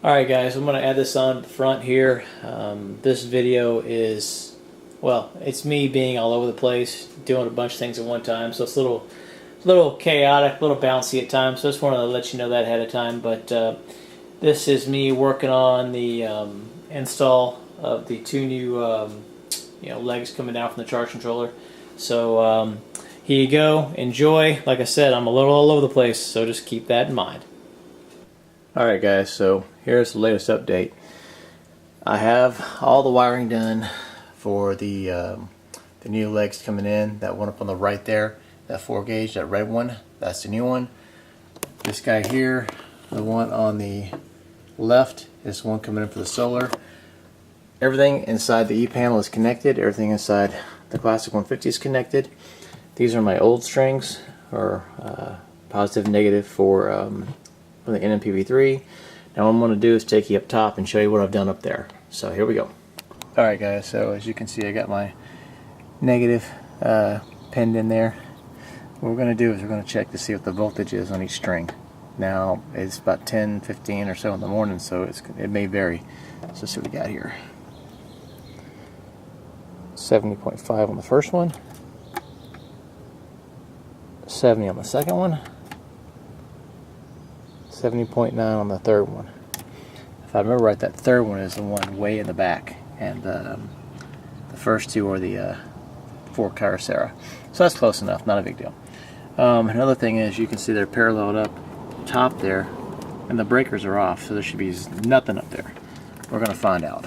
Alright guys, I'm going to add this on the front here. This video is, well, it's me being all over the place, doing a bunch of things at one time, so it's a little chaotic, a little bouncy at times, so I just wanted to let you know that ahead of time. But this is me working on the install of the two new legs coming down from the charge controller. So here you go, enjoy. Like I said, I'm a little all over the place, so just keep that in mind. Alright guys, so here's the latest update. I have all the wiring done for the new legs coming in. That one up on the right there, that 4 gauge, that red one, that's the new one. This guy here, the one on the left, is the one coming in for the solar. Everything inside the E-panel is connected. Everything inside the Classic 150 is connected. These are my old strings, or positive and negative for the NMPV3. Now what I'm going to do is take you up top and show you what I've done up there. So here we go. Alright guys, so as you can see I got my negative pinned in there. What we're going to do is we're going to check to see what the voltage is on each string. Now it's about 10:15 or so in the morning, so it may vary. So let's see what we got here. 70.5 on the first one, 70 on the second one, 70.9 on the third one. If I remember right, that third one is the one way in the back, and the first two are the 4 Kyocera. So that's close enough, not a big deal. Another thing is, you can see they're paralleled up top there, and the breakers are off, so there should be nothing up there. We're going to find out.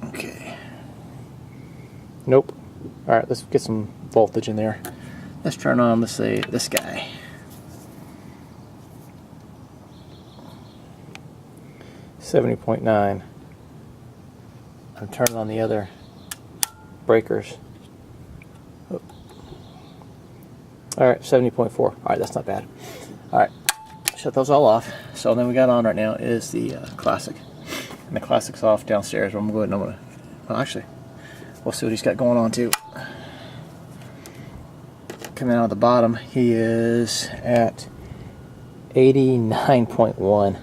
Okay. Nope. Alright, let's get some voltage in there. Let's turn on, let's say, this guy. $70.9. I'm turning on the other breakers. Oh. Alright, 70.4. Alright, that's not bad. Alright, shut those all off. So then we got on right now is the Classic. And the Classic's off downstairs. I'm going to go ahead and well, actually, we'll see what he's got going on too. Coming out of the bottom, he is at 89.1.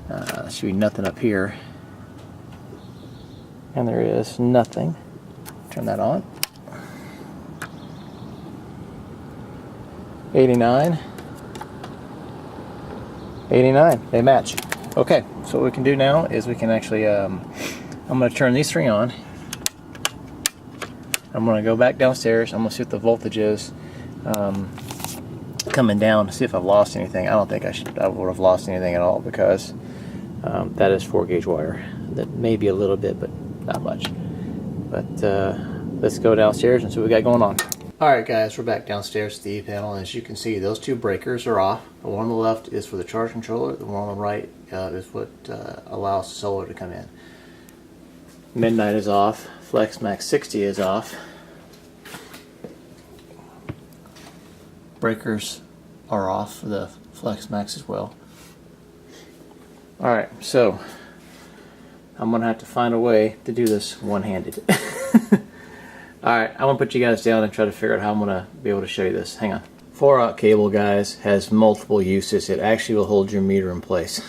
There should be nothing up here. And there is nothing. Turn that on. 89. 89. They match. Okay, so what we can do now is we can actually, I'm going to turn these 3 on. I'm going to go back downstairs. I'm going to see what the voltage is coming down, see if I've lost anything. I don't think I would have lost anything at all, because that is 4 gauge wire. That may be a little bit, but not much. But let's go downstairs and see what we got going on. Alright guys, we're back downstairs at the E-panel, and as you can see, those 2 breakers are off. The one on the left is for the charge controller, the one on the right is what allows solar to come in. Midnight is off, FlexMax 60 is off. Breakers are off for the FlexMax as well. Alright, so I'm going to have to find a way to do this one-handed. Alright, I'm going to put you guys down and try to figure out how I'm going to be able to show you this. Hang on. 4-aught cable, guys, has multiple uses. It actually will hold your meter in place.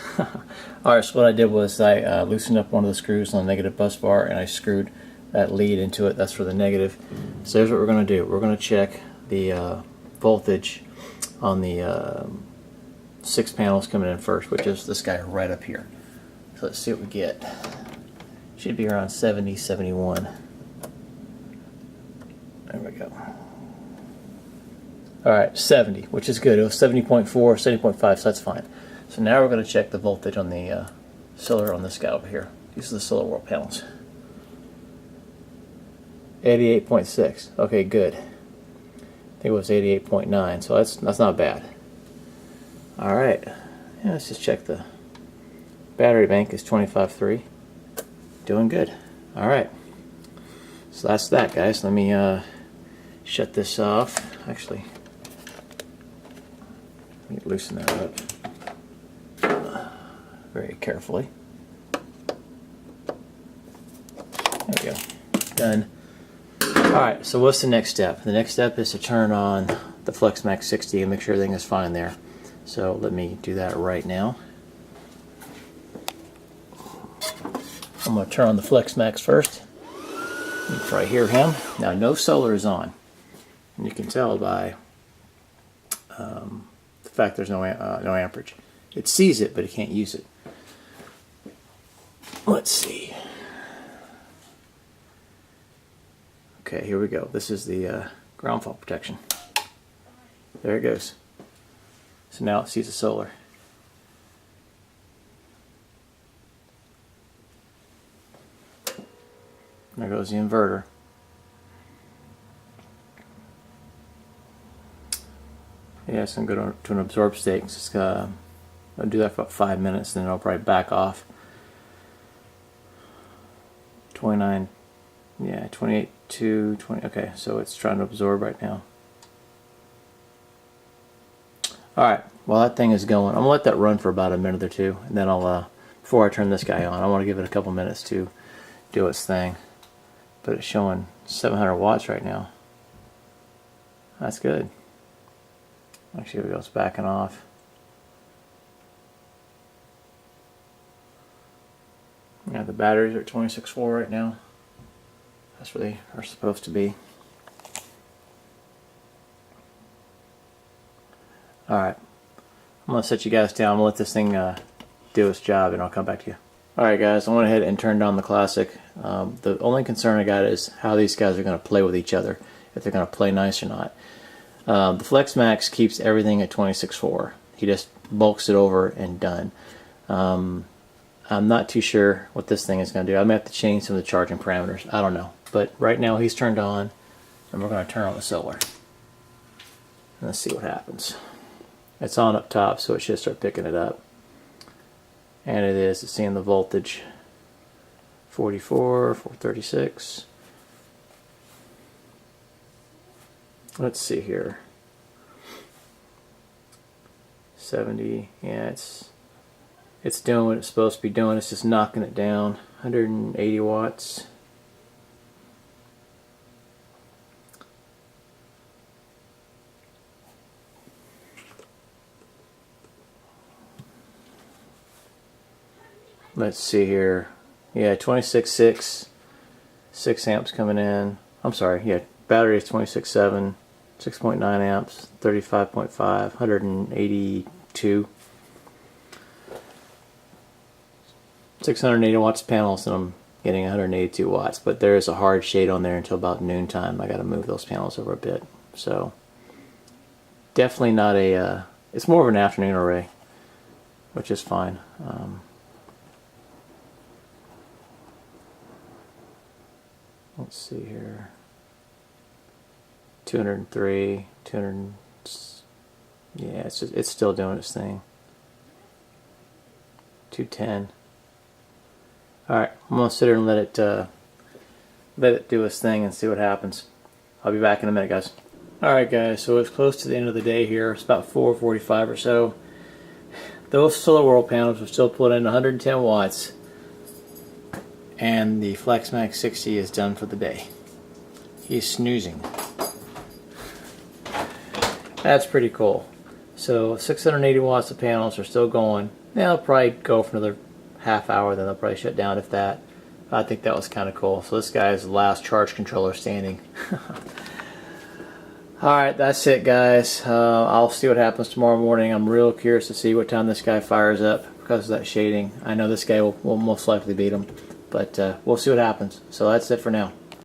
Alright, so what I did was I loosened up one of the screws on the negative bus bar, and I screwed that lead into it. That's for the negative. So here's what we're going to do. We're going to check the voltage on the 6 panels coming in first, which is this guy right up here. So let's see what we get. Should be around 70, 71. There we go. Alright, 70, which is good. It was 70.4, 70.5, so that's fine. So now we're going to check the voltage on the solar on this guy over here. These are the Solar World panels. 88.6. Okay, good. I think it was 88.9, so that's not bad. Alright, yeah, let's just check the battery bank is 25.3. Doing good. Alright, so that's that, guys. Let me shut this off. Actually, let me loosen that up very carefully. There we go. Done. Alright, so what's the next step? The next step is to turn on the FlexMax 60 and make sure everything is fine there. So let me do that right now. I'm going to turn on the FlexMax first. You can probably hear him. Now no solar is on. And you can tell by the fact there's no amperage. It sees it, but it can't use it. Let's see. Okay, here we go. This is the ground fault protection. There it goes. So now it sees the solar. There goes the inverter. Yeah, it's going to go to an absorbed state. It's just I'll do that for about 5 minutes, then it'll probably back off. 29, yeah, 28 to 20. Okay, so it's trying to absorb right now. Alright, while that thing is going, I'm going to let that run for about a minute or two, and then I'll, before I turn this guy on, I want to give it a couple minutes to do its thing. But it's showing 700 watts right now. That's good. Actually, here we go, it's backing off. Yeah, the batteries are at 26.4 right now. That's where they are supposed to be. Alright, I'm going to set you guys down. I'm going to let this thing do its job, and I'll come back to you. Alright guys, I went ahead and turned on the Classic. The only concern I got is how these guys are going to play with each other, if they're going to play nice or not. The FlexMax keeps everything at 26.4. He just bulks it over and done. I'm not too sure what this thing is going to do. I may have to change some of the charging parameters. I don't know. But right now he's turned on, and we're going to turn on the solar. Let's see what happens. It's on up top, so it should start picking it up. And it is. It's seeing the voltage. 44, 436. Let's see here. 70. Yeah, it's doing what it's supposed to be doing. It's just knocking it down. 180 watts. Let's see here. Yeah, 26.6. 6 amps coming in. I'm sorry, yeah, battery is 26.7. 6.9 amps. 35.5. 182. 680 watts panels, and I'm getting 182 watts. But there is a hard shade on there until about noontime. I got to move those panels over a bit. So, definitely not a. It's more of an afternoon array, which is fine. Let's see here. 203, 200. Yeah, it's still doing its thing. 210. All right, I'm gonna sit here and let it do its thing and see what happens. I'll be back in a minute, guys. All right, guys. So it's close to the end of the day here. It's about 4:45 or so. Those Solar World panels are still pulling in 110 watts. And the FlexMax 60 is done for the day. He's snoozing. That's pretty cool. So 680 watts of panels are still going. They'll probably go for another half hour, then they'll probably shut down if that. I think that was kind of cool. So this guy is the last charge controller standing. Alright, that's it guys. I'll see what happens tomorrow morning. I'm real curious to see what time this guy fires up because of that shading. I know this guy will most likely beat him. But we'll see what happens. So that's it for now.